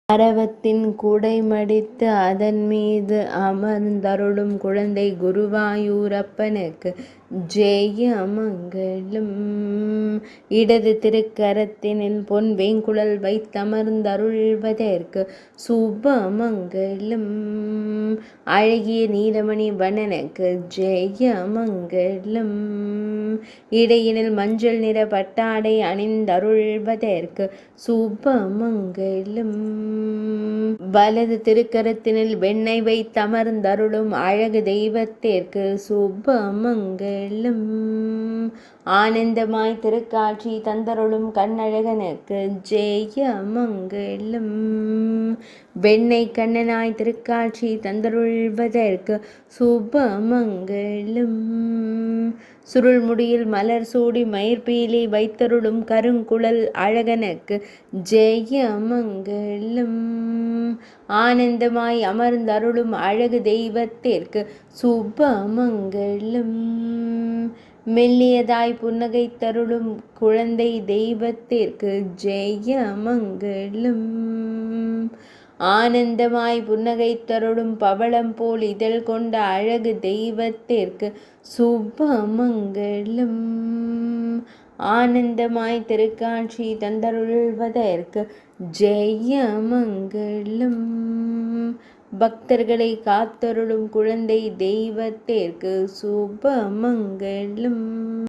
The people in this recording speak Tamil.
அரவத்தின் கூடை மடித்து அதன் மீது அமர்ந்தருளும் குழந்தை குருவாயூரப்பனுக்கு ஜெயமங்கலம். இடது திருக்கரத்தினில் பொன் வேங்குழல் வைத்தமர்ந்தருள்வதற்கு சுபமங்கலம். அழகிய நீலமணி வண்ணனுக்கு ஜெயமங்கலம். இடையினில் மஞ்சள் நிற பட்டாடை அணிந்தருள்வதற்கு சுபமங்கலம். வலது திருக்கரத்தினில் வெண்ணெய் வைத்தமர்ந்தருளும் அழகு தெய்வத்திற்கு சுபமங்கலம். ஆனந்தமாய் திருக்காட்சி தந்தருளும் கண்ணழகனுக்கு ஜெயமங்கலம். வெண்ணெய் கண்ணனாய் திருக்காட்சி தந்தருள்வதற்கு சுபமங்கலம். சுருள்முடியில் மலர் சூடி மயிர்பீலி வைத்தருளும் கருங்குழல் அழகனுக்கு ஜெயமங்கலம். ஆனந்தமாய் அமர்ந்தருளும் அழகு தெய்வத்திற்கு சுபமங்கலம். மெல்லியதாய் புன்னகை தருளும் குழந்தை தெய்வத்திற்கு ஜெயமங்கலம். ஆனந்தமாய் புன்னகை தருளும் பவளம் போல் இதழ் கொண்ட அழகு தெய்வத்திற்கு சுபமங்கலம். ஆனந்தமாய் திருக்காட்சி தந்தருள்வதற்கு ஜெயமங்கலம். பக்தர்களை காத்தருளும் குழந்தை தெய்வத்திற்கு சுபமங்கலம்.